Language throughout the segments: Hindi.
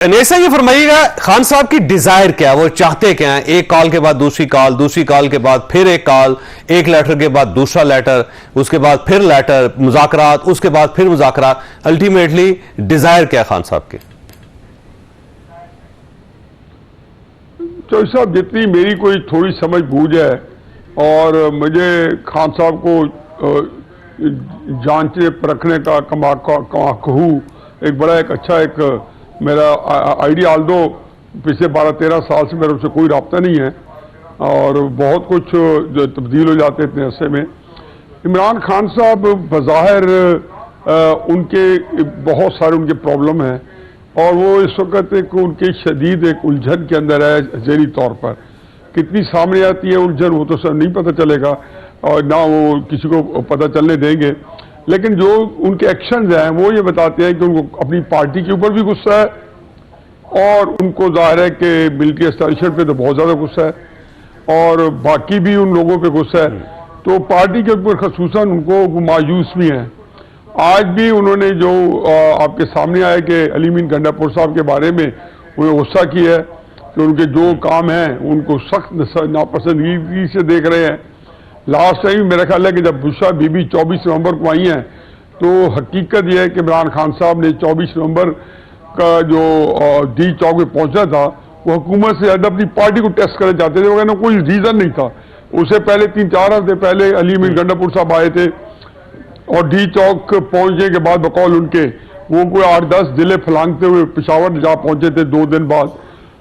नेसा, ये फरमाइएगा खान साहब की डिजायर क्या है, वो चाहते क्या हैं? एक कॉल के बाद दूसरी कॉल के बाद फिर एक कॉल, एक लेटर के बाद दूसरा लेटर, उसके बाद फिर लेटर, मुज़ाकरात, उसके बाद फिर मुज़ाकरात। अल्टीमेटली डिजायर क्या है खान साहब की? चौधरी साहब, जितनी मेरी कोई थोड़ी समझ बूझ है और मुझे खान साहब को जांचने परखने का कहूँ, एक बड़ा एक अच्छा एक मेरा आइडिया, आल दो पिछले 12-13 साल से मेरे उससे कोई रब्ता नहीं है और बहुत कुछ जो तब्दील हो जाते इतने अरसे में। इमरान खान साहब बज़ाहिर उनके बहुत सारे उनके प्रॉब्लम हैं और वो इस वक्त एक उनकी शदीद एक उलझन के अंदर है। ज़हनी तौर पर कितनी सामने आती है उलझन वो तो सब नहीं पता चलेगा और ना वो किसी को पता चलने देंगे, लेकिन जो उनके एक्शंस हैं वो ये बताते हैं कि उनको अपनी पार्टी के ऊपर भी गुस्सा है और उनको जाहिर है कि मिलिट्री एस्टैब्लिशमेंट पे तो बहुत ज़्यादा गुस्सा है और बाकी भी उन लोगों पे गुस्सा है। तो पार्टी के ऊपर खसूसन उनको मायूस भी हैं। आज भी उन्होंने जो आपके सामने आया कि अली मीन गंडापुर साहब के बारे में उन्हें गुस्सा किया है कि उनके जो काम हैं उनको सख्त नापसंदगी से देख रहे हैं। लास्ट टाइम मेरा ख्याल है कि जब बुशरा बीबी 24 नवंबर को आई हैं तो हकीकत यह है कि इमरान खान साहब ने 24 नवंबर का जो डी चौक में पहुंचना था वो हुकूमत से ज़्यादा अपनी पार्टी को टेस्ट करना चाहते थे, वगैरह कोई रीज़न नहीं था। उससे पहले 3-4 हफ्ते पहले अली मीन गंडापुर साहब आए थे और डी चौक पहुंचने के बाद बकौल उनके वो कोई 8-10 जिले फलांगते हुए पेशावर जा पहुंचे थे 2 दिन बाद।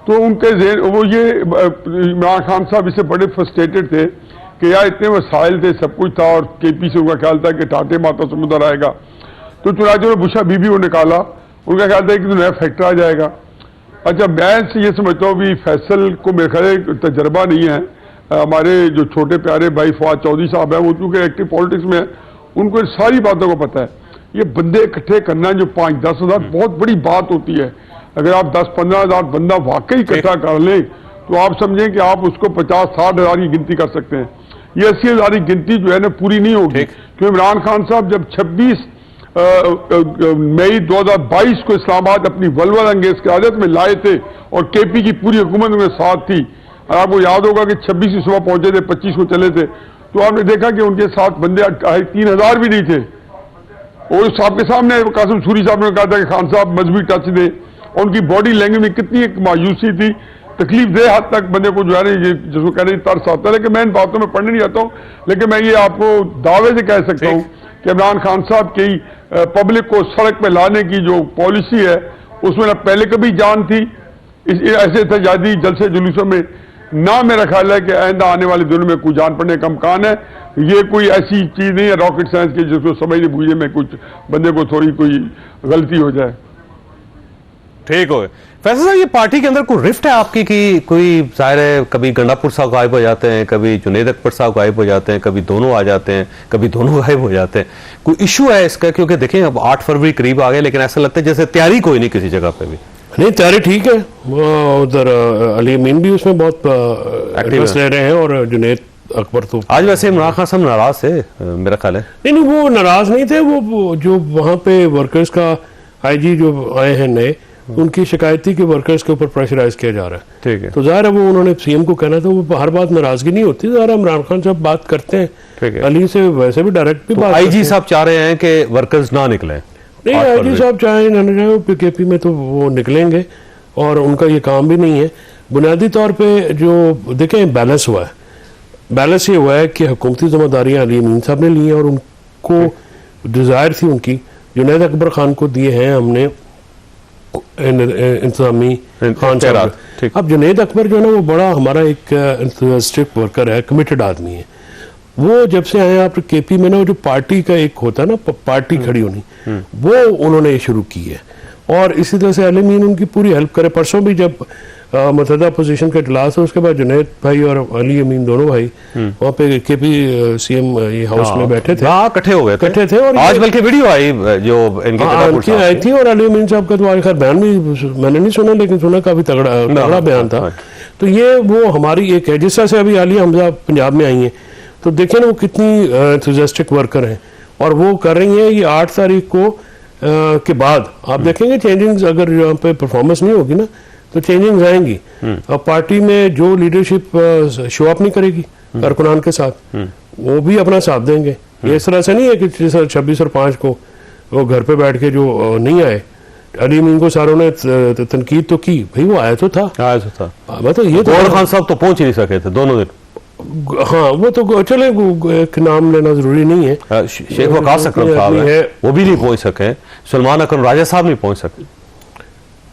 तो उनके वो ये इमरान खान साहब इससे बड़े फ्रस्ट्रेटेड थे कि यार इतने वसाइल थे, सब कुछ था और केपी से उनका ख्याल था कि टाटे माता समुद्र आएगा। तो चुनाचे में बुशरा बीबी को निकाला, उनका ख्याल था कि नया फैक्टर आ जाएगा। अच्छा, मैं ये समझता हूँ भी फैसल को मेरे ख्याल तजर्बा नहीं है। हमारे जो छोटे प्यारे भाई फवाद चौधरी साहब हैं वो चूँकि एक्टिव पॉलिटिक्स में है, उनको सारी बातों को पता है। ये बंदे इकट्ठे करना जो 5-10 हज़ार बहुत बड़ी बात होती है। अगर आप 10-15 हज़ार बंदा वाकई इकट्ठा कर लें तो आप समझें कि आप उसको 50-60 हज़ार की गिनती कर सकते हैं। ये 80 हज़ार की गिनती जो है ना पूरी नहीं होगी, क्योंकि इमरान खान साहब जब 26 मई 2022 को इस्लामाबाद अपनी वलवल अंगेज क़यादत में लाए थे और केपी की पूरी हुकूमत उनके साथ थी। और आपको याद होगा कि 26 की सुबह पहुंचे थे, 25 को चले थे, तो आपने देखा कि उनके साथ बंदे 3000 भी नहीं थे। और साहब के सामने कासिम सूरी साहब ने कहा था कि खान साहब मजबूरी टच दें और उनकी बॉडी लैंग्वेज में कितनी एक मायूसी थी, तकलीफ दे हद तक बंदे को जो है जिसको कहने तरस आता है। लेकिन मैं इन बातों में पढ़ने नहीं आता हूँ, लेकिन मैं ये आपको दावे से कह सकता हूँ कि इमरान खान साहब की पब्लिक को सड़क पे लाने की जो पॉलिसी है उसमें ना पहले कभी जान थी ऐसे एहतजाजी जलसे जुलूसों में, ना मेरा ख्याल है कि आइंदा आने वाले दिनों में कोई जान पड़ने का इम्कान है। ये कोई ऐसी चीज़ नहीं है रॉकेट साइंस की जिसको समझने बूझने में कुछ बंदे को थोड़ी कोई गलती हो जाए। ठीक हो गए। फैसल साहब, ये पार्टी के अंदर कोई रिफ्ट है आपकी कि कोई जाहिर है कभी गंडापुर साहब गायब हो जाते हैं, कभी जुनेद अकबर साहब गायब हो जाते हैं, कभी दोनों आ जाते हैं, कभी दोनों गायब हो जाते हैं, कोई इशू है इसका? क्योंकि देखें अब 8 फरवरी करीब आ गए लेकिन ऐसा लगता है जैसे तैयारी कोई नहीं किसी जगह पे भी। नहीं, तैयारी ठीक है। उधर अली अमीन भी उसमें बहुत इंटरेस्ट ले रहे हैं और जुनेद अकबर तो आज वैसे इमरान खान साहब नाराज थे मेरा ख्याल है। नहीं, वो नाराज नहीं थे। वो जो वहाँ पे वर्कर्स का आईजी जो आए हैं नए, उनकी शिकायत थी कि वर्कर्स के ऊपर प्रेशराइज किया जा रहा है। ठीक है, तो ज़ाहिर है वो उन्होंने सीएम को कहना था, वो हर बात नाराजगी नहीं होती। ज़ाहिर इमरान खान साहब बात करते हैं, ठीक है, अली से वैसे भी डायरेक्ट भी बात। आईजी साहब चाह रहे हैं कि वर्कर्स ना निकले। नहीं, आईजी साहब चाहे ना चाहे पीकेपी में तो वो निकलेंगे और उनका ये काम भी नहीं है। बुनियादी तौर पर जो देखें बैलेंस हुआ है, बैलेंस ये हुआ है कि हुकूमती जिम्मेदारियाँ अली अमीन साहब ने ली हैं और उनको डिज़ायर थी उनकी, जुनैद अकबर खान को दिए हैं हमने इंतजामी खान साहब। अब जुनैद अकबर जो है ना वो बड़ा हमारा एक एंथुसियास्टिक वर्कर है, कमिटेड आदमी है। वो जब से आए आप केपी में ना जो पार्टी का एक होता है ना पार्टी खड़ी होनी, वो उन्होंने शुरू की है और इसी तरह से अली अमीन उनकी पूरी हेल्प करे। परसों भी जब मुतहदा अपोजिशन का इजलास है उसके बाद जुनैद भाई और अली अमीन दोनों भाई वहाँ पे केपी सीएम हाउस में बैठे थे, इकट्ठे हो गए थे और आज बल्कि वीडियो आई जो इनकी आई थी और अली अमीन साहब का तो खैर बयान भी मैंने नहीं सुना, लेकिन सुना काफी तगड़ा बयान था। तो ये वो हमारी एक है, जिस तरह से अभी आलिया हमजा पंजाब में आई है तो देखें ना वो कितनी एंथुसियास्टिक वर्कर हैं और वो कर रही है। ये 8 तारीख को के बाद आप देखेंगे चेंजिंग्स, अगर यहाँ पे परफॉर्मेंस नहीं होगी ना तो चेंजिंग्स आएंगी। अब पार्टी में जो लीडरशिप शो अप नहीं करेगी कारकुनान के साथ, वो भी अपना साथ देंगे। ये इस तरह से नहीं है कि 26 और 5 को वो घर पे बैठ के जो नहीं आए, अली मीन को सारों ने तनकीद तो की, भाई वो आया तो था, मतलब ये गौहर खान साहब तो पहुंच ही नहीं सके थे दोनों दिन। हाँ वो तो चले, एक नाम लेना जरूरी नहीं है। शेख वकास अकरम साहब है, वो भी नहीं पहुंच सके। सलमान अकरम राजा साहब नहीं पहुंच सके।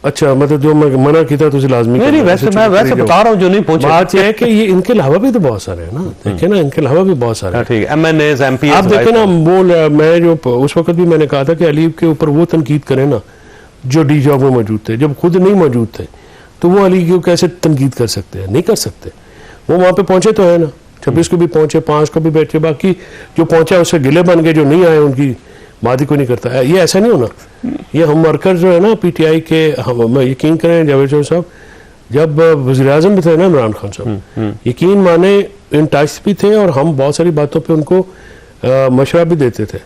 अच्छा, मतलब जो मैं मना किया था तुझे लाजमी नहीं, वैसे मैं वैसे बता रहा हूँ जो नहीं पहुंचे। बात यह है कि ये इनके अलावा भी तो बहुत सारे हैं ना, देखे ना, इनके अलावा भी बहुत सारे। ठीक है, MNAs, MPs आप देखे ना, वो मैं जो उस वक्त भी मैंने कहा था कि अली के ऊपर वो तनकीद करें ना जो डी जॉब में मौजूद थे, जब खुद नहीं मौजूद थे तो वो अली को कैसे तनकीद कर सकते हैं? नहीं कर सकते। वो वहां पे पहुंचे तो है ना, 26 को भी पहुंचे, 5 को भी बैठे, बाकी जो पहुंचा उससे गिले बन गए, जो नहीं आए उनकी बात ही कोई नहीं करता। ये ऐसा नहीं होना। ये हम वर्कर जो है ना PTI के, हम यकीन करें जावेद चौधरी साहब जब वज़ीर आज़म भी थे ना इमरान खान साहब, यकीन माने इन टच भी थे और हम बहुत सारी बातों पे उनको मशवरा भी देते थे।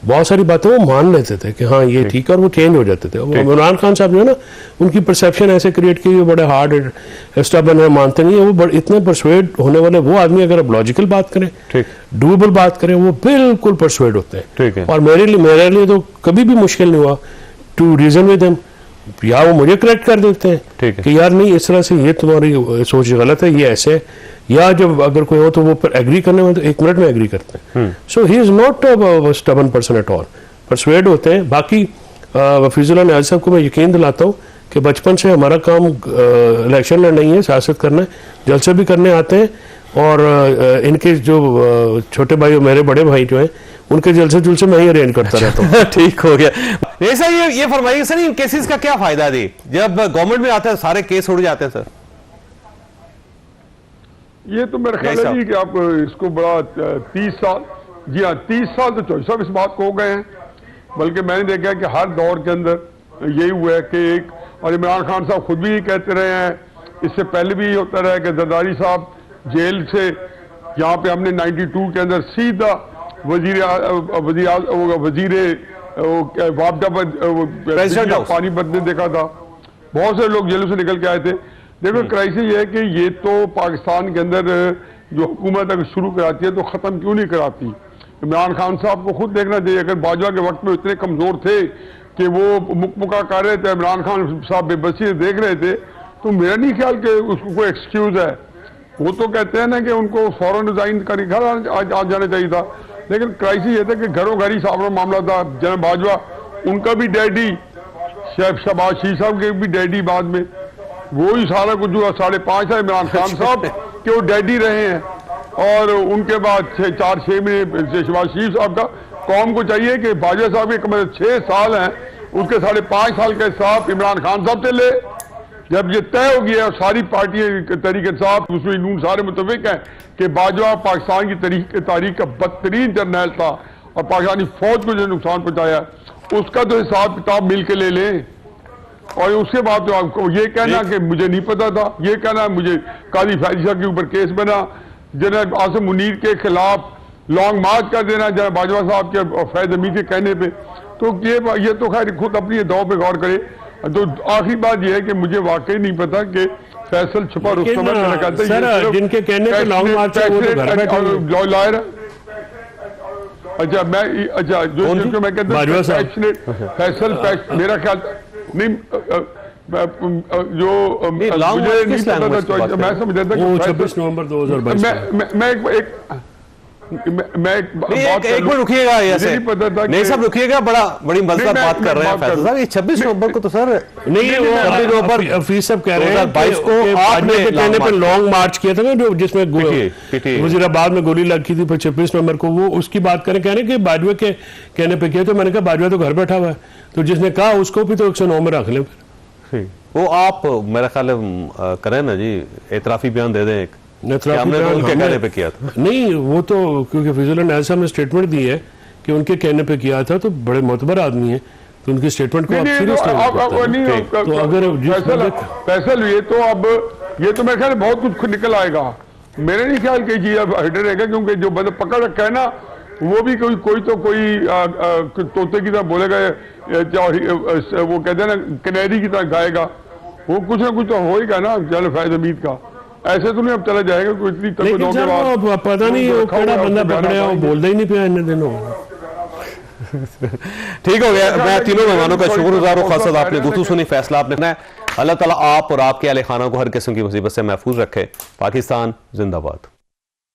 बहुत सारी बातें वो मान लेते थे कि हाँ ये ठीक है, और वो चेंज हो जाते थे। इमरान खान साहब जो है ना, उनकी परसेप्शन ऐसे क्रिएट की, बड़े हार्ड स्टबर्न है, मानते नहीं है वो, इतने परसुएड होने वाले वो आदमी, अगर आप लॉजिकल बात करें, डूएबल बात करें, वो बिल्कुल परसुएड होते हैं। और मेरे लिए तो कभी भी मुश्किल नहीं हुआ टू रीजन विद देम, या वो मुझे करेक्ट कर देते हैं कि यार नहीं इस तरह से ये तुम्हारी सोच गलत है, ये ऐसे, या जब अगर कोई हो तो वो पर एग्री करने में तो 1 मिनट में एग्री करते हैं। So he is not a stubborn person at all, persuade होते हैं। बाकी फीजुल्लाह नियाज़ी साहब को मैं यकीन दिलाता हूँ कि बचपन से हमारा काम इलेक्शन लड़ना नहीं है, सियासत करना है, जलसे भी करने आते हैं। और इनके जो छोटे भाई और मेरे बड़े भाई जो हैं उनके जलसे जुलसे मैं ही अरेंज करता रहता हूँ। ठीक हो गया। ये सर ये फरमाइए सर, इन केसेस का क्या फायदा दी जब गवर्नमेंट में आता है, सारे केस उड़ जाते हैं सर? ये तो मेरा ख्याल है कि आप इसको बड़ा 30 साल, जी हाँ 30 साल तो चौधरी साहब इस बात को हो गए हैं, बल्कि मैंने देखा है कि हर दौर के अंदर यही हुआ है कि एक, और इमरान खान साहब खुद भी कहते रहे हैं, इससे पहले भी होता रहा कि जरदारी साहब जेल से यहाँ पे हमने 92 के अंदर सीधा वजीर वापडा पर पानी बदलने देखा था। बहुत सारे लोग जेलों से निकल के आए थे। देखो क्राइसिस ये है कि ये तो पाकिस्तान के अंदर जो हुकूमत अगर शुरू कराती है तो ख़त्म क्यों नहीं कराती? इमरान खान साहब को खुद देखना चाहिए। अगर बाजवा के वक्त में इतने कमज़ोर थे कि वो मुकमुका कर रहे थे, इमरान खान साहब बेबसी देख रहे थे, तो मेरा नहीं ख्याल कि उसको कोई एक्सक्यूज़ है। वो तो कहते हैं ना कि उनको फौरन रिजाइन कर घर आ जाना चाहिए था। लेकिन क्राइसिस ये था कि घरों घर ही साहब मामला था। जनरल बाजवा, उनका भी डैडी शहबाज शरीफ साहब के भी डैडी बाद में वो ही सारा कुछ जो 5.5 है इमरान खान साहब के वो डैडी रहे हैं। और उनके बाद 4-6 महीने शहबाज शरीफ साहब का। कौम को चाहिए कि बाजवा साहब के कम 6 साल हैं, उसके 5.5 साल के हिसाब इमरान खान साहब से ले। जब ये तय हो गया, सारी पार्टियां तहरीक इंसाफ मुस्लिम नून सारे मुतफिक हैं कि बाजवा पाकिस्तान की तारीख का बदतरीन जर्नैल था और पाकिस्तानी फौज को जो नुकसान पहुंचाया उसका तो हिसाब किताब मिल के ले लें। और उसके बाद तो आपको ये कहना कि मुझे नहीं पता था, ये कहना मुझे काली फैजी साहब के ऊपर केस बना, जनरल आसिम मुनीर के खिलाफ लॉन्ग मार्च कर देना जनरल बाजवा साहब के फैज अमीर के कहने पे, तो ये तो खैर खुद अपनी दौर पे गौर करे। तो आखिरी बात यह है कि मुझे वाकई नहीं पता कि फैसल छुपा रुस्तम है। मेरा कहता है जिनके कहने पे लॉन्ग मार्च है वो तो घर बैठे लॉयर। अच्छा जो मैं कहता हूँ फैसल मेरा ख्याल नहीं, जो मुझे नहीं पता था, मैं समझता था कि 26 नवंबर 2022 मैं एक मिनट रुकिएगा, ऐसे नहीं सब रुकिएगा, बड़ी मजेदार बात कर रहे हैं फैसल साहब। ये 26 नवंबर को तो सर नहीं, वो हफीज साहब कह रहे हैं 2022 को आपने के कहने पे लॉन्ग मार्च किया था ना, जो जिसमें वजीराबाद में गोली लगी थी, फिर 26 नवंबर को वो उसकी बात करें, कह रहे हैं कि बाजवा के कहने पे किया। तो मैंने कहा बाजवा तो घर बैठा हुआ है, तो जिसने कहा उसको भी तो 109 में रख लें। फिर वो आप मेरा ख्याल करें ना जी, एतराफी बयान दे दें एक, हमने तो उनके कहने पे किया था। नहीं, वो तो क्योंकि फैजुल्लाह नियाज़ी साहब ने स्टेटमेंट दी है कि उनके कहने पे किया था, तो बड़े मोतबर आदमी है, तो उनकी स्टेटमेंट को आप सीरियस नहीं। तो अगर फैसल ये तो अब ये तो मेरे ख्याल बहुत कुछ निकल आएगा। मेरे नहीं ख्याल की चीज अब हटे रहेगा, क्योंकि जो बंदा पकड़ रखा है ना वो भी कोई तोते की तरह बोलेगा, वो कहते हैं ना कनेरी की तरह गाएगा, वो कुछ ना कुछ तो होएगा ना चल फैज हमीद का। ऐसे तो नहीं अब चला जाएगा कोई इतनी लेकिन सर वो पता नहीं वो केड़ा बंदा पकड़या, वो बोलता ही नहीं पिया इन दिनों। ठीक हो गया। मैं तीनों मेहमानों का शुक्रगुजार हूं, खास आपने गुफ्तगू सुनी, फैसला आपने करना है। अल्लाह ताला आप और आपके अहले खाना को हर किस्म की मुसीबत से महफूज रखे। पाकिस्तान जिंदाबाद।